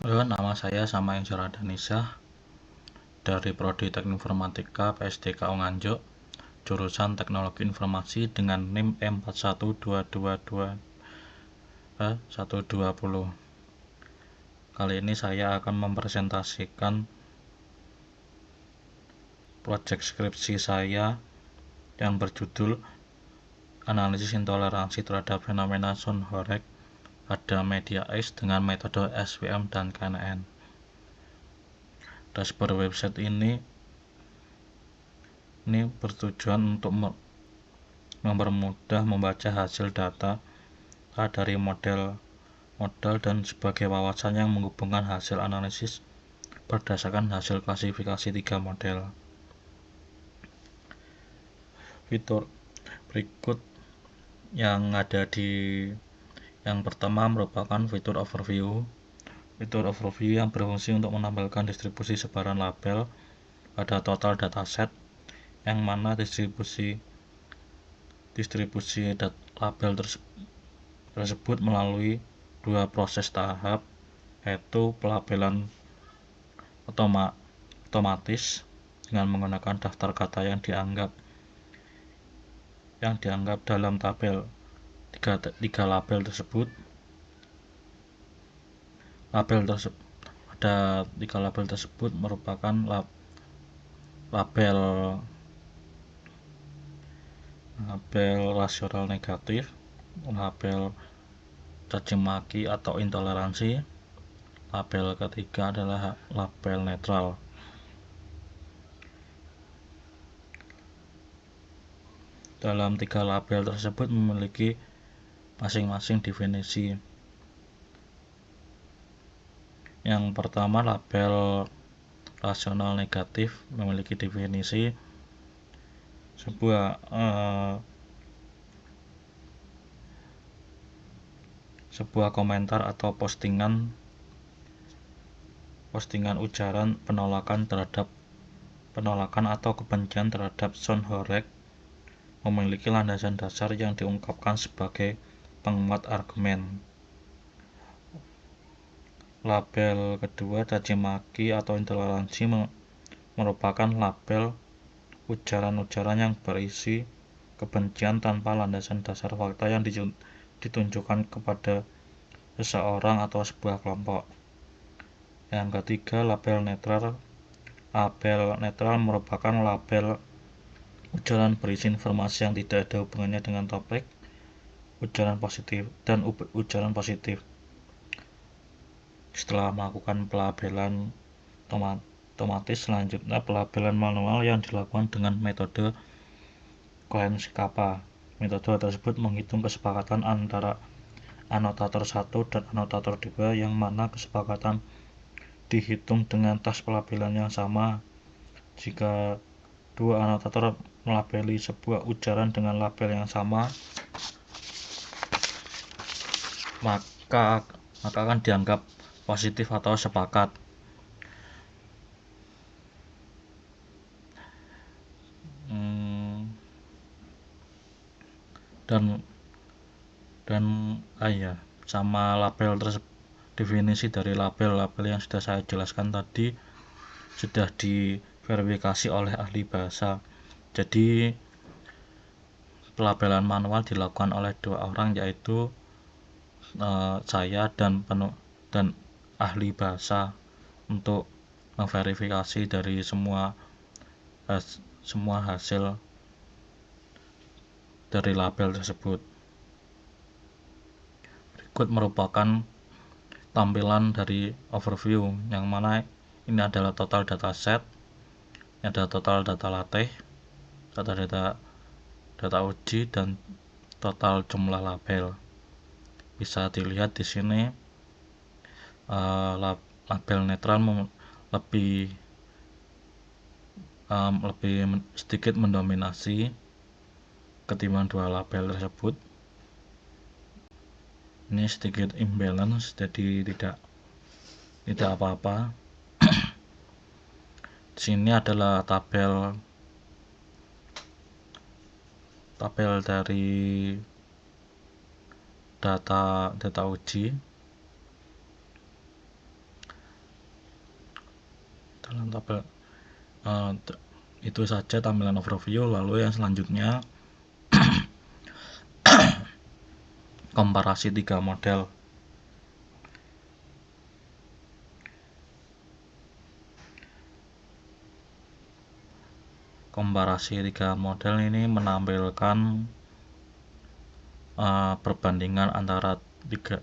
Halo, nama saya Samayansyah Radanisah dari Prodi Teknik Informatika PSDK Nganjuk, jurusan Teknologi Informasi dengan NIM M41222-120. Kali ini saya akan mempresentasikan proyek skripsi saya yang berjudul Analisis Intoleransi terhadap Fenomena Sonhoreg pada Media X dengan metode SVM dan KNN. Dashboard website ini bertujuan untuk mempermudah membaca hasil data dari model dan sebagai wawasan yang menghubungkan hasil analisis berdasarkan hasil klasifikasi 3 model. Fitur berikut yang ada yang pertama merupakan fitur overview. Fitur overview yang berfungsi untuk menampilkan distribusi sebaran label pada total dataset, yang mana distribusi label tersebut melalui dua proses tahap, yaitu pelabelan otomatis dengan menggunakan daftar kata yang dianggap dalam tabel tiga label tersebut. Pada tiga label tersebut merupakan label rasional negatif, label caci maki atau intoleransi. Label ketiga adalah label netral. Dalam tiga label tersebut memiliki masing-masing definisi. Yang pertama, label rasional negatif memiliki definisi sebuah komentar atau postingan ujaran penolakan atau kebencian terhadap Sonhoreg memiliki landasan dasar yang diungkapkan sebagai penguat argumen. Label kedua, caci maki atau intoleransi, merupakan label ujaran-ujaran yang berisi kebencian tanpa landasan dasar fakta yang ditunjukkan kepada seseorang atau sebuah kelompok. Yang ketiga, label netral. Label netral merupakan label ujaran berisi informasi yang tidak ada hubungannya dengan topik, ujaran positif. Setelah melakukan pelabelan otomatis, selanjutnya pelabelan manual yang dilakukan dengan metode Cohen-Kappa. Metode tersebut menghitung kesepakatan antara anotator 1 dan anotator 2, yang mana kesepakatan dihitung dengan tas pelabelan yang sama. Jika dua anotator melabeli sebuah ujaran dengan label yang sama, maka akan dianggap positif atau sepakat. Sama label tersebut, definisi dari label yang sudah saya jelaskan tadi sudah diverifikasi oleh ahli bahasa. Jadi pelabelan manual dilakukan oleh dua orang, yaitu saya dan ahli bahasa, untuk memverifikasi dari semua hasil dari label tersebut. Berikut merupakan tampilan dari overview, yang mana ini adalah total dataset, ini adalah total data latih, data uji, dan total jumlah label. Bisa dilihat di sini label netral lebih sedikit mendominasi ketimbang dua label tersebut. Ini sedikit imbalance, jadi tidak apa-apa. Di sini adalah tabel dari data uji. itu saja tampilan overview. Lalu yang selanjutnya komparasi 3 model. Komparasi 3 model ini menampilkan perbandingan antara 3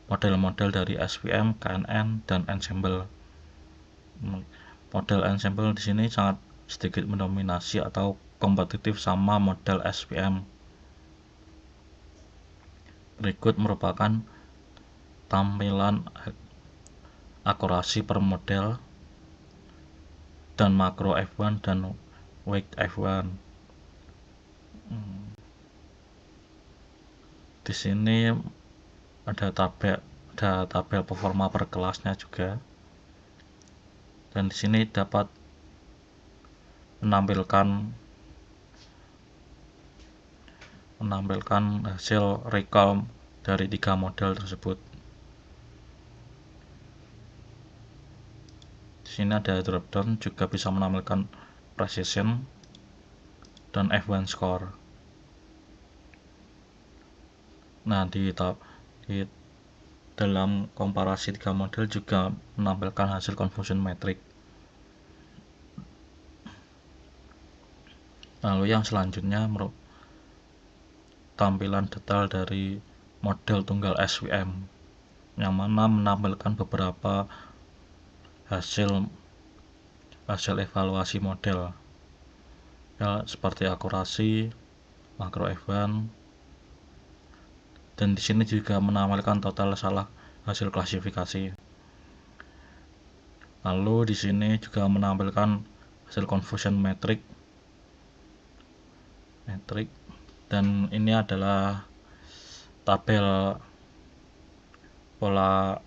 model-model dari SVM, KNN, dan Ensemble. Model Ensemble di sini sangat sedikit mendominasi atau kompetitif sama model SVM. Berikut merupakan tampilan akurasi per model dan makro F1 dan weight F1. Di sini ada tabel performa per kelasnya juga, dan di sini dapat menampilkan hasil recall dari 3 model tersebut. Di sini ada dropdown, juga bisa menampilkan precision dan F1 score. Nah, di dalam komparasi 3 model juga menampilkan hasil confusion metric. Lalu yang selanjutnya tampilan detail dari model tunggal SVM, yang mana menampilkan beberapa hasil evaluasi model, ya, seperti akurasi, makro F1, dan di sini juga menampilkan total salah hasil klasifikasi. Lalu di sini juga menampilkan hasil confusion metric, dan ini adalah tabel pola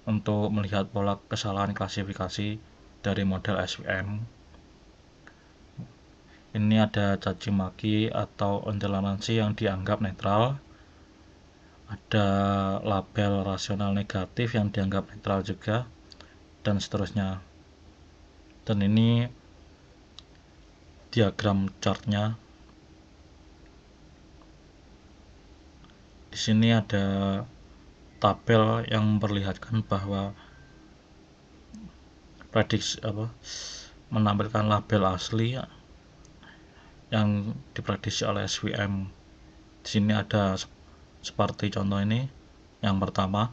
untuk melihat pola kesalahan klasifikasi dari model SVM. Ini ada caci maki atau intoleransi yang dianggap netral, ada label rasional negatif yang dianggap netral juga, dan seterusnya. Dan ini diagram chartnya. Di sini ada tabel yang memperlihatkan bahwa menampilkan label asli yang diprediksi oleh SVM. Di sini ada seperti contoh ini. Yang pertama,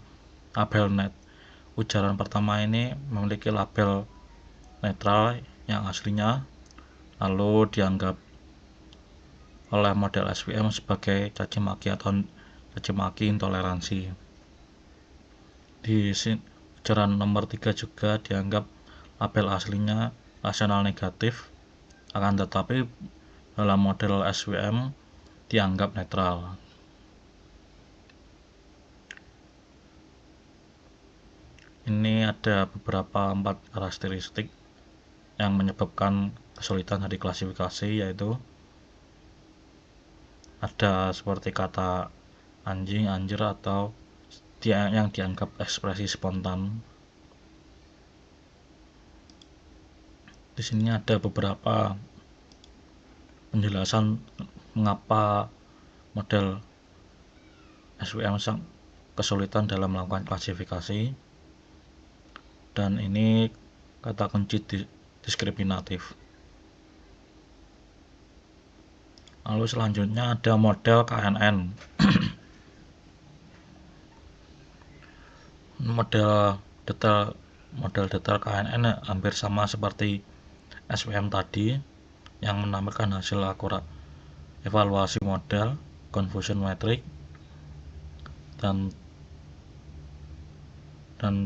label net. Ujaran pertama ini memiliki label netral yang aslinya, lalu dianggap oleh model SVM sebagai caci maki atau caci maki intoleransi. Di ujaran nomor 3 juga dianggap label aslinya rasional negatif, akan tetapi dalam model SVM dianggap netral. Ini ada beberapa 4 karakteristik yang menyebabkan kesulitan dari klasifikasi, yaitu ada seperti kata anjing, anjir, atau yang dianggap ekspresi spontan. Di sini ada beberapa penjelasan mengapa model SVM kesulitan dalam melakukan klasifikasi, dan ini kata kunci diskriminatif. Lalu selanjutnya ada model KNN. model detail KNN hampir sama seperti SVM tadi, yang menampilkan hasil akurat evaluasi model, confusion metric, dan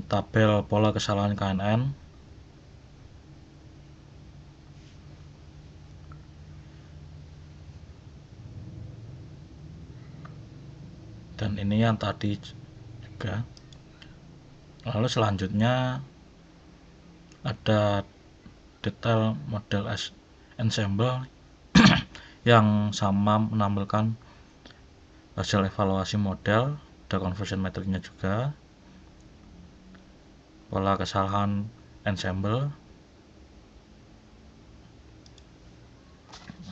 tabel pola kesalahan KNN. Dan ini yang tadi juga. Lalu selanjutnya ada detail model ensemble yang sama menampilkan hasil evaluasi model, ada confusion metricnya juga, pola kesalahan ensemble.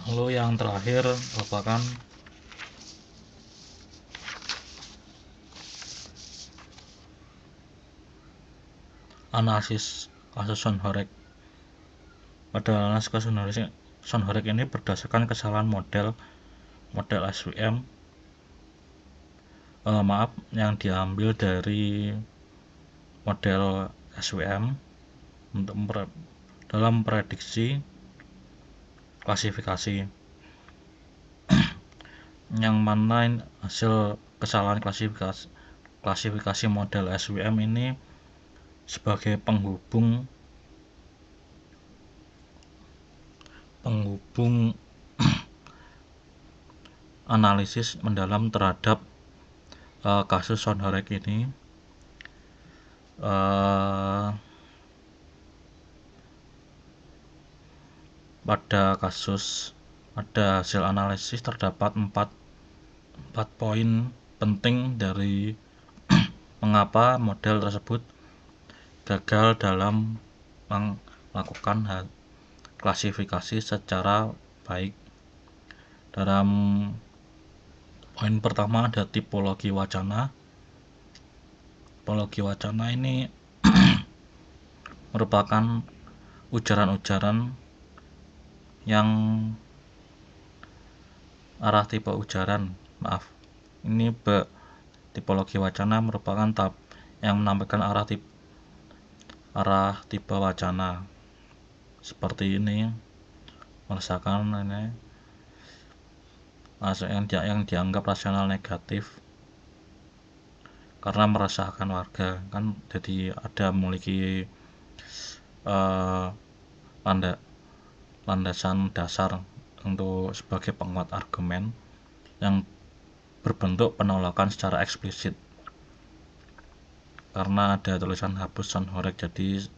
Lalu yang terakhir merupakan analisis kasus Sonhorek. Pada analisis kasus Sonhorek ini berdasarkan kesalahan model SVM yang diambil dari model SVM untuk dalam prediksi klasifikasi, yang mana hasil kesalahan klasifikasi model SVM ini sebagai penghubung analisis mendalam terhadap kasus Sonhorek ini. Pada hasil analisis terdapat 4 poin penting dari mengapa model tersebut gagal dalam melakukan klasifikasi secara baik. Dalam poin pertama ada tipologi wacana. Tipologi wacana ini merupakan ujaran-ujaran yang arah tipe ujaran. Ini tipologi wacana merupakan tahap yang menampilkan arah tipe wacana seperti ini, merasakan ini yang dianggap rasional negatif karena meresahkan warga, kan jadi ada memiliki landasan dasar untuk sebagai penguat argumen yang berbentuk penolakan secara eksplisit karena ada tulisan hapus Sonhorek, jadi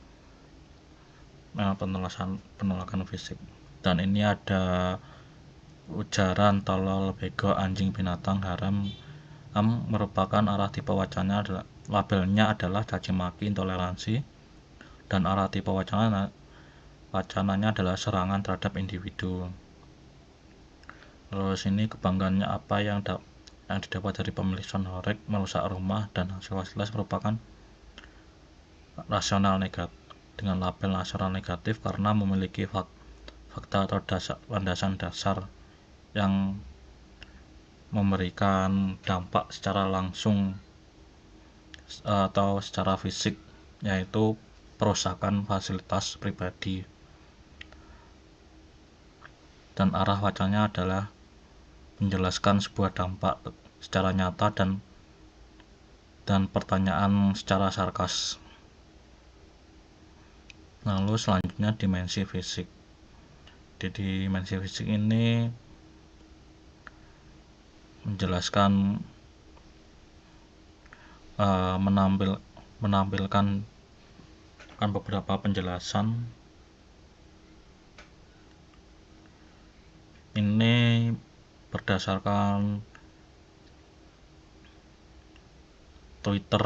penolakan fisik. Dan ini ada ujaran tolol, bego, anjing, binatang, haram merupakan arah tipe wacananya. Labelnya adalah caci maki, intoleransi, dan arah tipe wacananya adalah serangan terhadap individu. Terus ini kebanggaannya apa yang didapat dari pemilik Sonhorek, merusak rumah dan hasil fasilitas merupakan rasional negatif, dengan label rasional negatif karena memiliki fakta atau landasan dasar yang memberikan dampak secara langsung atau secara fisik, yaitu perusakan fasilitas pribadi. Dan arah wacananya adalah menjelaskan sebuah dampak secara nyata dan pertanyaan secara sarkas. Lalu selanjutnya dimensi fisik. Di dimensi fisik ini menjelaskan menampilkan beberapa penjelasan. Ini berdasarkan Twitter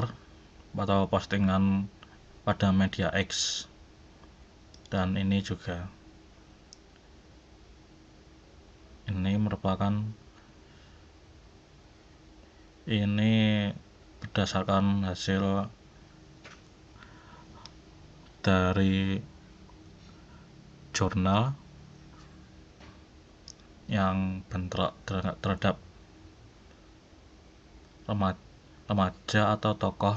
atau postingan pada media X, dan ini juga berdasarkan hasil dari jurnal yang bentrok terhadap remaja atau tokoh,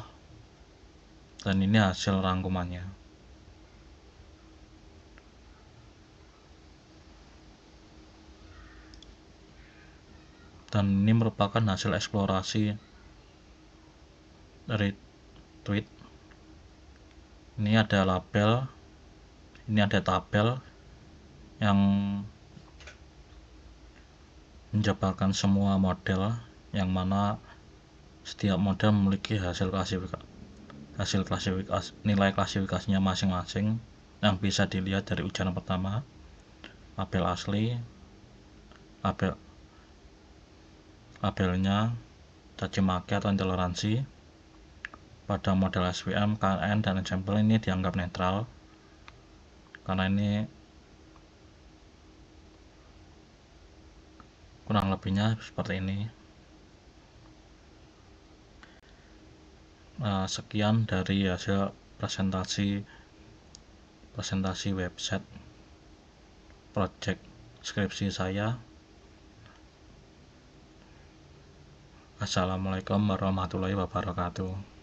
dan ini hasil rangkumannya. Dan ini merupakan hasil eksplorasi dari tweet. Ini ada label, ini ada tabel yang menjabarkan semua model, yang mana setiap model memiliki nilai klasifikasinya masing-masing yang bisa dilihat dari ujaran pertama, label asli, labelnya, caci maki atau intoleransi. Pada model SVM, KN, dan ensemble ini dianggap netral. karena ini kurang lebihnya seperti ini. Sekian dari hasil presentasi website project skripsi saya. Assalamualaikum warahmatullahi wabarakatuh.